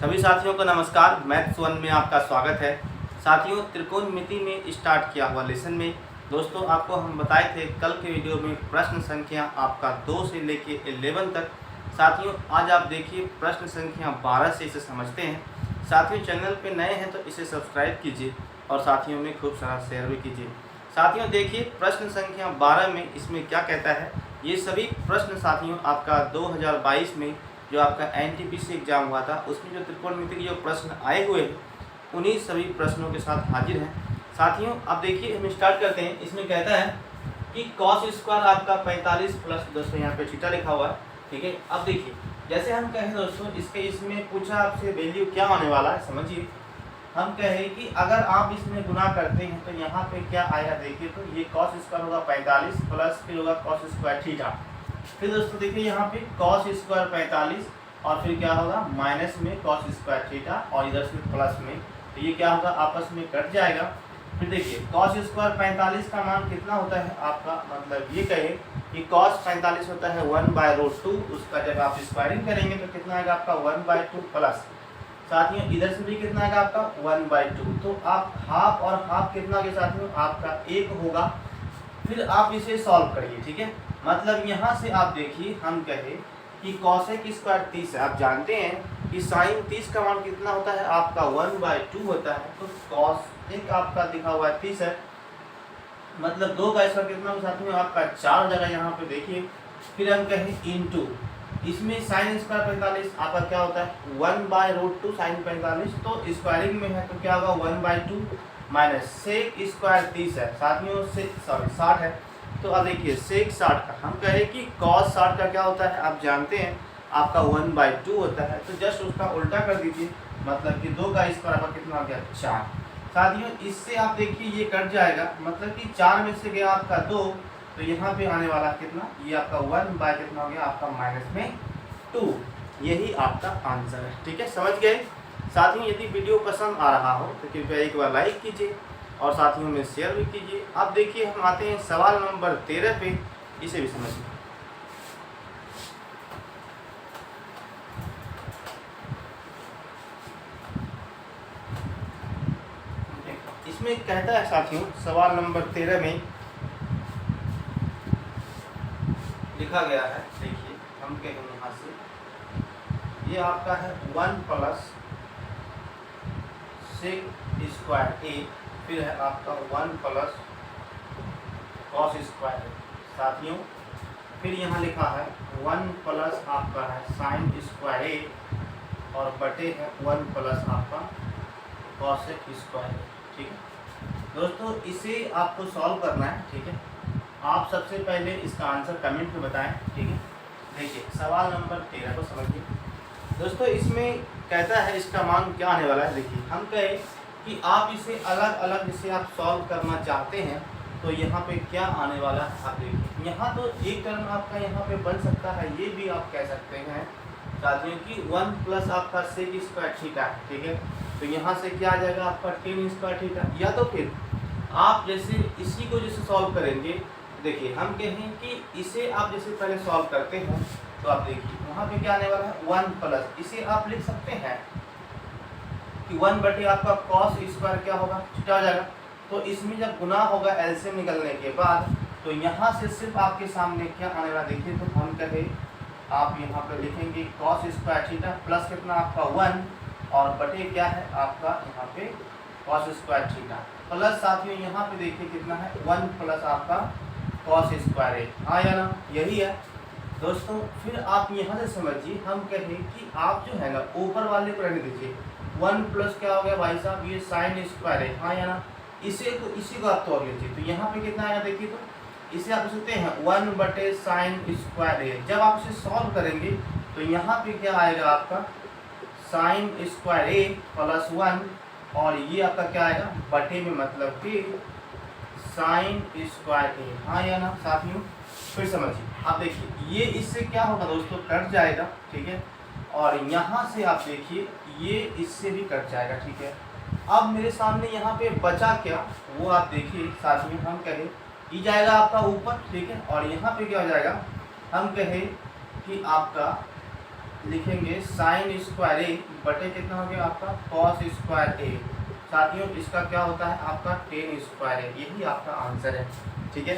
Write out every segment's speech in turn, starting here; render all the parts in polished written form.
सभी साथियों को नमस्कार। मैथ्स 1 में आपका स्वागत है। साथियों, त्रिकोणमिति में स्टार्ट किया हुआ लेसन में दोस्तों आपको हम बताए थे कल के वीडियो में प्रश्न संख्या आपका 2 से लेके 11 तक। साथियों, आज आप देखिए प्रश्न संख्या 12 से इसे समझते हैं। साथियों, चैनल पे नए हैं तो इसे सब्सक्राइब कीजिए और साथियों में खूब सारा शेयर भी कीजिए। साथियों, देखिए प्रश्न संख्या 12 में इसमें क्या कहता है। ये सभी प्रश्न साथियों आपका 2022 में जो आपका एनटीपीसी एग्जाम हुआ था उसमें जो त्रिकोणमिति के जो प्रश्न आए हुए हैं उन्हीं सभी प्रश्नों के साथ हाजिर हैं। साथियों, अब देखिए हम स्टार्ट करते हैं। इसमें कहता है कि कॉस स्क्वायर आपका 45 प्लस दोस्तों यहाँ पे थीटा लिखा हुआ है, ठीक है। अब देखिए जैसे हम कहें दोस्तों इसके इसमें पूछा आपसे वैल्यू क्या होने वाला है, समझिए। हम कहें कि अगर आप इसमें गुना करते हैं तो यहाँ पे क्या आएगा, देखिए तो ये कॉस स्क्वायर होगा 45 प्लस फिर होगा कॉस स्क्वायर थीटा। फिर दोस्तों देखिए यहाँ पे कॉस स्क्वायर 45 और फिर क्या होगा माइनस में कॉस स्क्वायर थीटा और इधर से प्लस में, तो ये क्या होगा आपस में कट जाएगा। फिर देखिए कॉस स्क्वायर 45 का मान कितना होता है आपका, मतलब ये कहे कि कॉस 45 होता है 1/√2। उसका जब आप स्क्वायरिंग करेंगे तो कितना आएगा आपका 1/2 प्लस साथियों इधर से भी कितना आएगा आपका 1/2। तो आप हाफ और हाफ कितना के साथियों आपका 1 होगा। फिर आप इसे सॉल्व करिए, ठीक है। मतलब यहाँ से आप देखिए हम कहे कि कॉसेक स्क्वायर 30 है। आप जानते हैं कि साइन 30 का मान कितना होता है आपका 1/2 होता है। तो कॉसेक आपका दिखा हुआ है 30 है, मतलब 2 का स्क्वायर कितना साथियों आपका 4 हो जाएगा। यहाँ पे देखिए फिर हम कहें इनटू इसमें साइन स्क्वायर 45 आपका क्या होता है 1/√2 साइन 45। तो स्क्वायरिंग में है तो क्या होगा 1/2 माइनस सेक स्क्वायर 30 है साथियों से 60 है। तो अब देखिए सेक 60 का हम कह रहे हैं कि कॉस 60 का क्या होता है आप जानते हैं आपका 1/2 होता है। तो जस्ट उसका उल्टा कर दीजिए, मतलब कि 2 का स्क्वायर आपका कितना हो गया 4। साथियों इससे आप देखिए ये कट जाएगा, मतलब कि 4 में से गया आपका 2, तो यहाँ पे आने वाला कितना ये आपका 1 कितना हो गया आपका -2। यही आपका आंसर है, ठीक है, समझ गए। साथियों यदि वीडियो पसंद आ रहा हो तो कृपया एक बार लाइक कीजिए और साथियों में शेयर भी कीजिए। अब देखिए हम आते हैं सवाल नंबर 13 पे, इसे भी समझिए। इसमें कहता है साथियों सवाल नंबर 13 में लिखा गया है, देखिए हम कहें यहाँ से ये आपका है 1 प्लस सेक स्क्वायर ए, फिर है आपका 1 प्लस कॉस स्क्वायर साथियों। फिर यहाँ लिखा है 1 प्लस आपका है साइन स्क्वायर ए और बटे है 1 प्लस आपका कॉसेक स्क्वायर, ठीक है दोस्तों। इसे आपको सॉल्व करना है, ठीक है। आप सबसे पहले इसका आंसर कमेंट में बताएं, ठीक है। देखिए सवाल नंबर 13 को समझिए दोस्तों। इसमें कहता है इसका मान क्या आने वाला है। देखिए हम कहें कि आप इसे अलग अलग इसे आप सॉल्व करना चाहते हैं तो यहाँ पे क्या आने वाला है आप देखिए। यहाँ तो एक टर्म आपका यहाँ पे बन सकता है, ये भी आप कह सकते हैं साथियों कि 1 प्लस आपका सेक स्क्वायर थीटा है, ठीक है। तो यहाँ से क्या आ जाएगा आपका टेन स्क्वायर थीटा। या तो फिर आप जैसे इसी को जैसे सॉल्व करेंगे, देखिए हम कहें कि इसे आप जैसे पहले सॉल्व करते हैं तो आप देखिए वहाँ पे क्या आने वाला है 1 प्लस, इसे आप लिख सकते हैं कि 1 बटे आपका कॉस स्क्वायर क्या होगा थीटा हो जाएगा। तो इसमें जब गुना होगा एलसीएम निकलने के बाद तो यहाँ से सिर्फ आपके सामने क्या आने वाला देखिए। तो हम कहें आप यहाँ पे लिखेंगे कॉस स्क्वायर थीटा प्लस कितना आपका 1 और बटे क्या है आपका यहाँ पे कॉस स्क्वायर थीटा प्लस साथियों यहाँ पे देखिए कितना है 1 प्लस आपका कॉस स्क्वायर ए, हाँ या ना, यही है दोस्तों। फिर आप यहाँ से समझिए हम कहें कि आप जो है ना ऊपर वाले को रहने दीजिए 1 प्लस क्या हो गया भाई साहब ये साइन स्क्वायर है, हाँ या ना। इसी को आप तोड़ लीजिए तो यहाँ पे कितना आएगा देखिए। तो इसे आप सकते हैं 1 बटे साइन स्क्वायर ए। जब आप इसे सॉल्व करेंगे तो यहाँ पे क्या आएगा आपका साइन स्क्वायर ए प्लस 1 और ये आपका क्या आएगा बटे में, मतलब कि साइन स्क्वायर ए, हाँ या ना साथियों। फिर समझिए आप देखिए ये इससे क्या होगा दोस्तों कट जाएगा, ठीक है। और यहाँ से आप देखिए ये इससे भी कट जाएगा, ठीक है। अब मेरे सामने यहाँ पे बचा क्या वो आप देखिए साथियों। हम कहें ये जाएगा आपका ऊपर, ठीक है। और यहाँ पे क्या हो जाएगा हम कहें कि आपका लिखेंगे साइन स्क्वायर ए बटे कितना हो गया आपका कॉस स्क्वायर ए। साथियों इसका क्या होता है आपका टेन स्क्वायर है, यही आपका आंसर है। ठीक है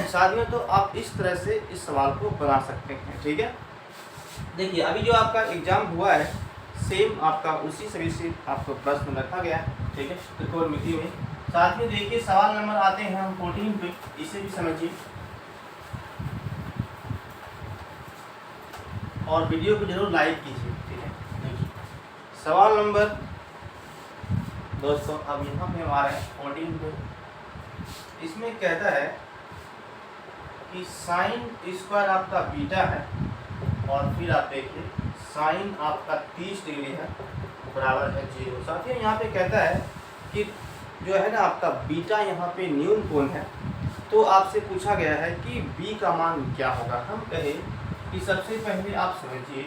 साथियों, तो आप इस तरह से इस सवाल को बना सकते हैं। ठीक है, देखिए अभी जो आपका एग्जाम हुआ है सेम आपका उसी सभी से आपको प्रश्न रखा गया है। ठीक है, त्रिकोणमिति में। साथ में देखिए सवाल नंबर आते हैं हम 14 पे, इसे भी समझिए और वीडियो को जरूर लाइक कीजिए। ठीक है, देखिए सवाल नंबर दोस्तों अब यहाँ पे हमारा है 14 पे। इसमें कहता है कि साइन स्क्वायर आपका बीटा है और फिर आप देखिए साइन आपका 30 डिग्री है बराबर है 0। साथियों यहाँ पे कहता है कि जो है ना आपका बीटा यहाँ पे न्यून कोण है, तो आपसे पूछा गया है कि बी का मान क्या होगा। हम कहे कि सबसे पहले आप समझिए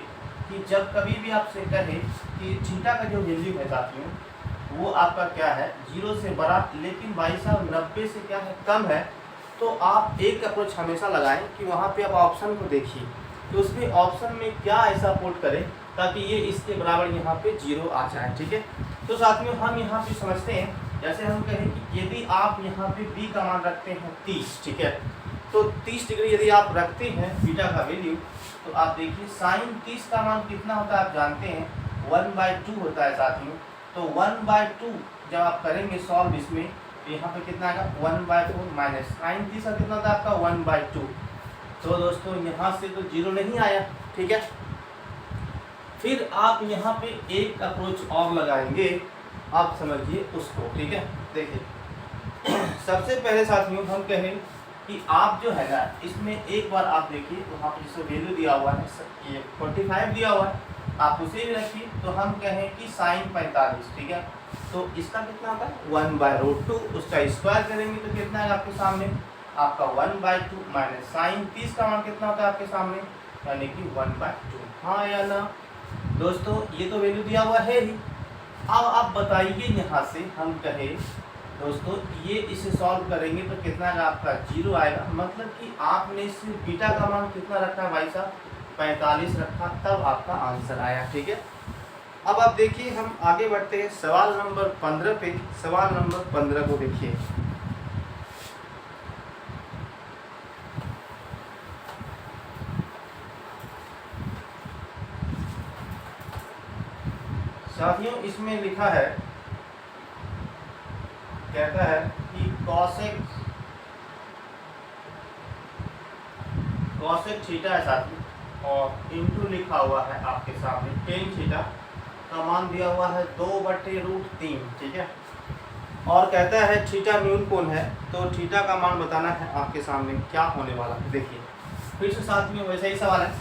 कि जब कभी भी आपसे कहे कि थीटा का जो वैल्यू है साथियों वो आपका क्या है 0 से बड़ा, लेकिन भाई साहब 90 से क्या है कम है, तो आप एक अप्रोच हमेशा लगाएं कि वहाँ पे आप ऑप्शन को देखिए तो उसमें ऑप्शन में क्या ऐसा पुट करें ताकि ये इसके बराबर यहाँ पे 0 आ जाए। ठीक है, तो साथ में हम यहाँ पे समझते हैं, जैसे हम कहें कि यदि आप यहाँ पे b का मान रखते हैं 30, ठीक है, तो 30 डिग्री यदि आप रखते हैं बीटा का वैल्यू, तो आप देखिए साइन 30 का मान कितना होता है आप जानते हैं 1/2 होता है साथियों। तो 1/2 जब आप करेंगे सॉल्व इसमें तो यहाँ पे कितना आएगा 1/4 माइनस साइन 30 का कितना होता है आपका 1/2। तो दोस्तों यहाँ से तो 0 नहीं आया। ठीक है, फिर आप यहाँ पे एक अप्रोच और लगाएंगे, आप समझिए उसको। ठीक है, देखिए सबसे पहले साथियों हम कहें कि आप जो है ना इसमें एक बार आप देखिए वहाँ पर जिसको वैल्यू दिया हुआ है ये 45 दिया हुआ है, आप उसे भी रखिए। तो हम कहें कि साइन 45, ठीक है, तो इसका कितना आता है 1/√2, उसका स्क्वायर करेंगे तो कितना है आपके सामने आपका 1/2 माइनस साइन 30 का मान कितना होता है आपके सामने यानी कि 1/2। हाँ या ना दोस्तों, ये तो वैल्यू दिया हुआ है ही। अब आप बताइए यहाँ से हम कहें दोस्तों ये इसे सॉल्व करेंगे तो कितना आएगा आपका 0 आएगा, मतलब कि आपने इस बीटा का मान कितना रखा है भाई साहब 45 रखा, तब आपका आंसर आया। ठीक है, अब आप देखिए हम आगे बढ़ते हैं सवाल नंबर 15 पे। सवाल नंबर 15 को देखिए, साथियों इसमें लिखा है, कहता है कि कॉसेक थीटा है साथियों और इनटू लिखा हुआ है आपके सामने टेन थीटा का मान दिया हुआ है 2/√3। ठीक है, और कहता है थीटा न्यून कोण है, तो थीटा का मान बताना है आपके सामने क्या होने वाला है। देखिए फिर से साथ में वैसा ही सवाल है,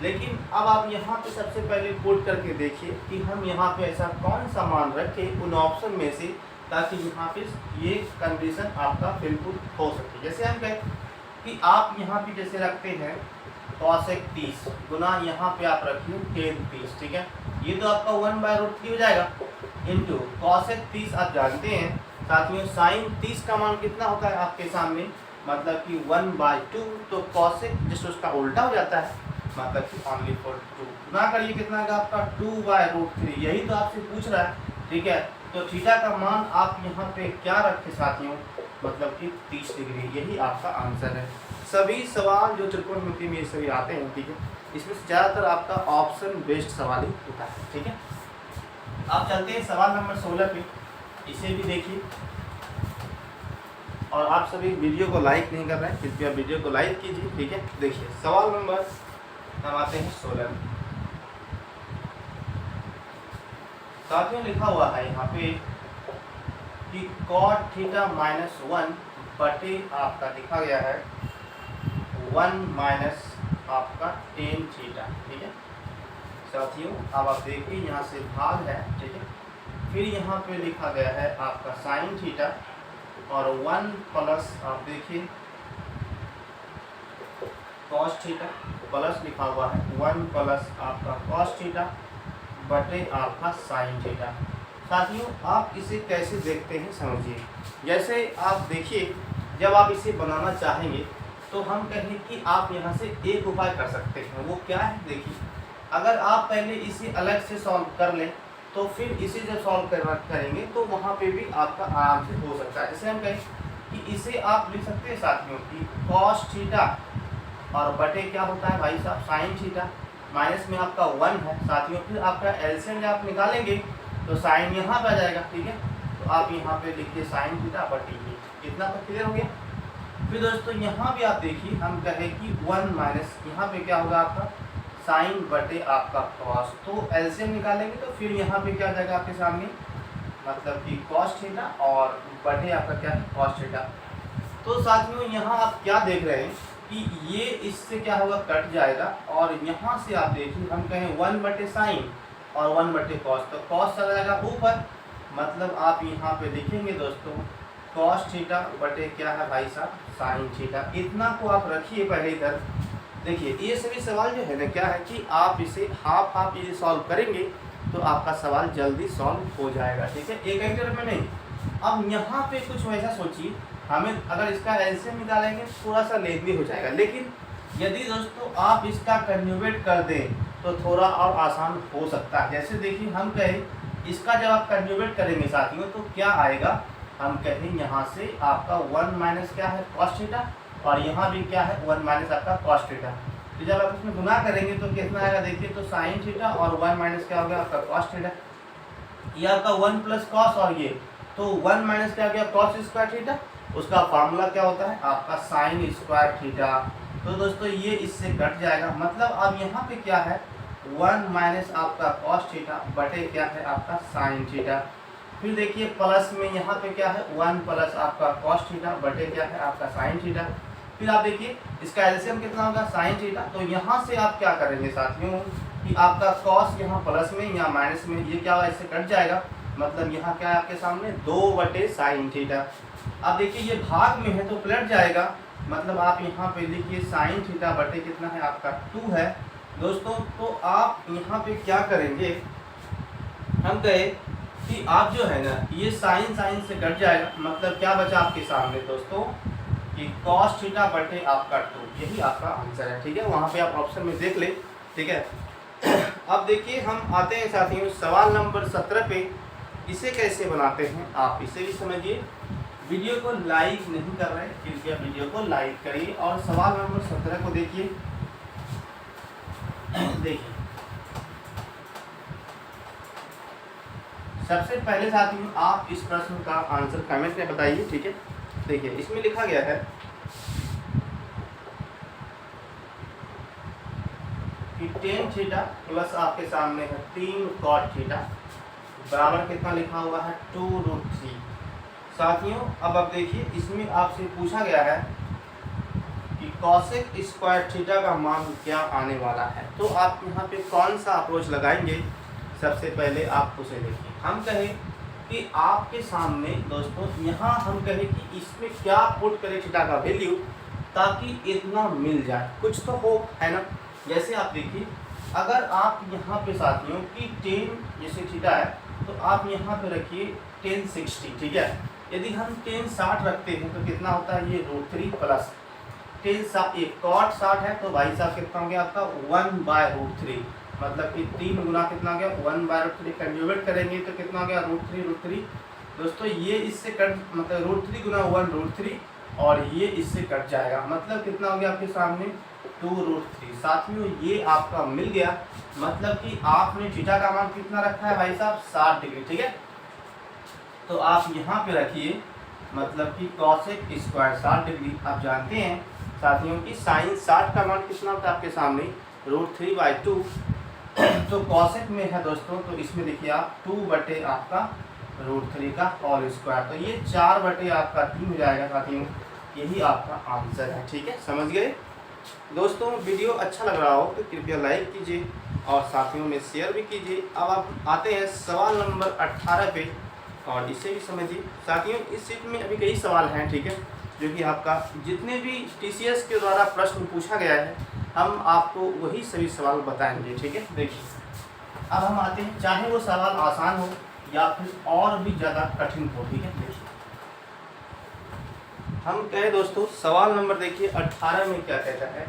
लेकिन अब आप यहाँ पे सबसे पहले पुट करके देखिए कि हम यहाँ पे ऐसा कौन सा मान रखें उन ऑप्शन में से ताकि यहाँ पे ये कंडीशन आपका बिल्कुल हो सके। जैसे हम कहें कि आप यहाँ पे जैसे रखते हैं कॉसेक 30 गुना यहाँ पे आप रखिए टेन 30। ठीक है, ये तो आपका 1/√3 हो जाएगा इंटू कॉसेक 30 आप जानते हैं साथियों साइन 30 का मान कितना होता है आपके सामने मतलब कि 1/2, तो कॉसेक जिस उसका उल्टा हो जाता है मतलब कि ओनली फॉर 2 गुना करिए कितना आएगा आपका 2/√3, यही तो आपसे पूछ रहा है। ठीक है, तो थीटा का मान आप यहाँ पे क्या रखें साथियों मतलब कि 30 डिग्री, यही आपका आंसर है। सभी सवाल जो त्रिकोणमिति में सभी आते हैं, ठीक है, इसमें से ज़्यादातर आपका ऑप्शन बेस्ड सवाल ही होता है। ठीक है, आप चलते हैं सवाल नंबर 16 पे, इसे भी देखिए। और आप सभी वीडियो को लाइक नहीं कर रहे हैं, कृपया वीडियो को लाइक कीजिए। ठीक है, देखिए सवाल नंबर हम आते हैं 16 में। साथियों लिखा हुआ है यहाँ पे कि cot थीटा -1 बटे आपका लिखा गया है 1 माइनस आपका टेन थीटा। ठीक है साथियों, अब आप देखिए यहाँ से भाग है। ठीक है, फिर यहाँ पे लिखा गया है आपका साइन थीटा और 1 प्लस आप देखिए कॉस थीटा प्लस लिखा हुआ है 1 प्लस आपका कॉस थीटा बटे आपका साइन थीटा। साथियों आप इसे कैसे देखते हैं समझिए, जैसे आप देखिए जब आप इसे बनाना चाहेंगे तो हम कहें कि आप यहाँ से एक उपाय कर सकते हैं, वो क्या है देखिए अगर आप पहले इसे अलग से सॉल्व कर लें तो फिर इसे जब सॉल्व करेंगे तो वहाँ पे भी आपका आराम से हो सकता है। जैसे हम कहें कि इसे आप लिख सकते हैं साथियों कि कॉस थीटा और बटे क्या होता है भाई साहब साइन थीटा, माइनस में आपका 1 है साथियों। फिर आपका एलसीएम जब आप निकालेंगे तो साइन यहाँ पे आ जाएगा, ठीक है। तो आप यहाँ पे लिखिए साइन थीटा बटे ये, कितना तो क्लियर हो गया। फिर दोस्तों यहाँ भी आप देखिए, हम कहें कि 1 माइनस यहाँ पे क्या होगा आपका साइन बटे आपका कॉस, तो एलसीएम निकालेंगे तो फिर यहाँ पे क्या आ जाएगा आपके सामने, मतलब कि कॉस थीटा और बटे आपका क्या है कॉस थीटा। तो साथियों यहाँ आप क्या देख रहे हैं कि ये इससे क्या होगा कट जाएगा, और यहाँ से आप देखिए हम कहें 1 बटे साइन और 1 बटे कॉस, तो कॉस चला जाएगा ऊपर, मतलब आप यहाँ पे लिखेंगे दोस्तों कॉस थीटा बटे क्या है भाई साहब साइन थीटा। इतना को आप रखिए पहले इधर। देखिए ये सभी सवाल जो है ना क्या है कि आप इसे हाफ ये सॉल्व करेंगे तो आपका सवाल जल्दी सॉल्व हो जाएगा, ठीक है, एक एंटर में नहीं। अब यहाँ पे कुछ वैसा सोचिए, हमें अगर इसका एलसीएम निकालेंगे थोड़ा सा लेंदी हो जाएगा, लेकिन यदि दोस्तों आप इसका कन्ज्यूगेट कर दें तो थोड़ा और आसान हो सकता है। जैसे देखिए हम कहें इसका जब आप कन्ज्यूगेट करेंगे साथियों तो क्या आएगा, हम कहें यहाँ से आपका 1 माइनस क्या है कॉस थीटा और यहाँ भी क्या है 1 माइनस आपका कॉस थीटा। तो जब आप इसमें गुना करेंगे तो कितना आएगा देखिए, तो साइन थीटा और 1 माइनस क्या हो गया आपका कॉस थीटा, ये आपका 1 प्लस कॉस और ये तो 1 माइनस क्या हो गया कॉस स्क्वायर थीटा, उसका फार्मूला क्या होता है आपका साइन स्क्वायर थीटा। तो दोस्तों ये इससे कट जाएगा, मतलब अब यहाँ पे क्या है 1 माइनस आपका कॉस थीटा बटे क्या है आपका साइन थीटा। फिर देखिए प्लस में यहाँ पे क्या है 1 प्लस आपका कॉस थीटा बटे क्या है आपका साइन थीटा। फिर आप देखिए इसका एलसीएम कितना होगा साइन थीटा, तो यहाँ से आप क्या करेंगे साथियों कि आपका कॉस यहाँ प्लस में या माइनस में ये क्या होगा इससे कट जाएगा, मतलब यहाँ क्या है आपके सामने 2 बटे साइन थीटा। अब देखिए ये भाग में है तो पलट जाएगा, मतलब आप यहाँ पे लिखिए साइन थीटा बटे कितना है आपका 2 है दोस्तों। तो आप यहाँ पे क्या करेंगे, हम कहे कि आप जो है ना ये साइन से कट जाएगा, मतलब क्या बचा आपके सामने दोस्तों कि कॉस थीटा बटे आपका 2, यही आपका आंसर है, ठीक है। वहाँ पे आप ऑप्शन में देख ले, ठीक है। अब देखिए हम आते हैं साथियों सवाल नंबर 17 पे, इसे कैसे बनाते हैं आप इसे भी समझिए। वीडियो को लाइक नहीं कर रहे कृपया वीडियो को लाइक करिए और सवाल नंबर 17 को देखिए। देखिए सबसे पहले साथियों आप इस प्रश्न का आंसर कमेंट में बताइए, ठीक है। देखिए इसमें लिखा गया है कि टेन थीटा प्लस आपके सामने है 3 कॉट थीटा बराबर कितना लिखा हुआ है 2√3। साथियों अब देखिए इसमें आपसे पूछा गया है कि कॉसेक स्क्वायर थीटा का मान क्या आने वाला है, तो आप यहाँ पे कौन सा अप्रोच लगाएंगे। सबसे पहले आप उसे देखिए, हम कहें कि आपके सामने दोस्तों यहाँ हम कहें कि इसमें क्या पुट करें थीटा का वैल्यू ताकि इतना मिल जाए, कुछ तो हो है ना। जैसे आप देखिए अगर आप यहाँ पे साथियों की 10 जैसे थीटा है तो आप यहाँ पे रखिए 1060, ठीक है। यदि हम 1060 रखते हैं तो कितना होता है ये √3 प्लस 10 कॉट 60 है तो भाई साहब कितना हो गया आपका 1/√3, मतलब कि 3 गुना कितना हो गया 1/√3, कंज्यूगेट करेंगे तो कितना हो गया √3 दोस्तों। ये इससे कट मतलब √3 गुना 1√3 और ये इससे कट जाएगा, मतलब कितना हो गया आपके सामने 2√3। साथियों ये आपका मिल गया, मतलब कि आपने थीटा का मान कितना रखा है भाई साहब 60 डिग्री, ठीक है। तो आप यहाँ पे रखिए मतलब कि कॉसेक स्क्वायर 60 डिग्री। आप जानते हैं साथियों की साइन 60 का मान कितना होता है आपके सामने √3/2, तो कॉसेक में है दोस्तों तो इसमें देखिए आप 2 बटे आपका √3 का होल स्क्वायर, तो ये 4 बटे आपका 3 हो जाएगा साथियों, यही आपका आंसर है, ठीक है। समझ गए दोस्तों। वीडियो अच्छा लग रहा हो तो कृपया लाइक कीजिए और साथियों में शेयर भी कीजिए। अब आप आते हैं सवाल नंबर 18 पे और इसे भी समझिए साथियों। इस सीट में अभी कई सवाल हैं, ठीक है, जो कि आपका जितने भी TCS के द्वारा प्रश्न पूछा गया है हम आपको वही सभी सवाल बताएंगे, ठीक है। देखिए अब हम आते हैं, चाहे वो सवाल आसान हो या फिर और भी ज़्यादा कठिन हो, ठीक है। देखिए हम कहे दोस्तों सवाल नंबर देखिए 18 में क्या कहता है,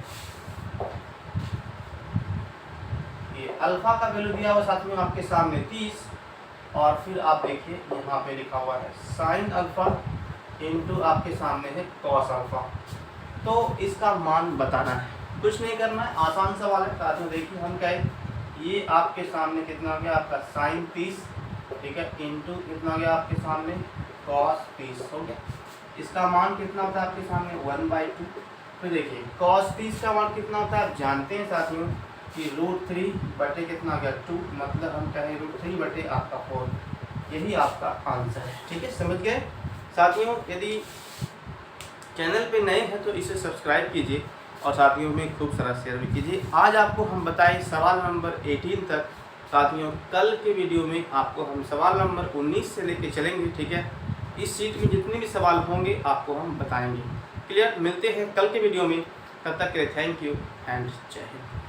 ये अल्फ़ा का वैल्यू दिया हुआ साथियों आपके सामने 30, और फिर आप देखिए यहाँ पे लिखा हुआ है साइन अल्फ़ा इंटू आपके सामने है कॉस अल्फ़ा। तो इसका मान बताना है, कुछ नहीं करना है, आसान सवाल है साथियों। देखिए हम कहें ये आपके सामने कितना हो गया आपका साइन 30, ठीक है, इंटू कितना हो गया आपके सामने कॉस 30 हो गया। इसका मान कितना होता है आपके सामने 1/2। फिर देखिए कॉस 30 का मान कितना होता है आप जानते हैं साथियों कि √3 बटे कितना हो गया 2, मतलब हम कहें √3 बटे आपका 4। यही आपका आंसर है, ठीक है, समझ गए साथियों। यदि चैनल पे नए हैं तो इसे सब्सक्राइब कीजिए और साथियों में खूब सारा शेयर भी कीजिए। आज आपको हम बताएं सवाल नंबर 18 तक साथियों। कल के वीडियो में आपको हम सवाल नंबर 19 से लेके चलेंगे, ठीक है। इस शीट में जितने भी सवाल होंगे आपको हम बताएंगे। क्लियर, मिलते हैं कल के वीडियो में, तब तक के लिए थैंक यू एंड जय हिंद।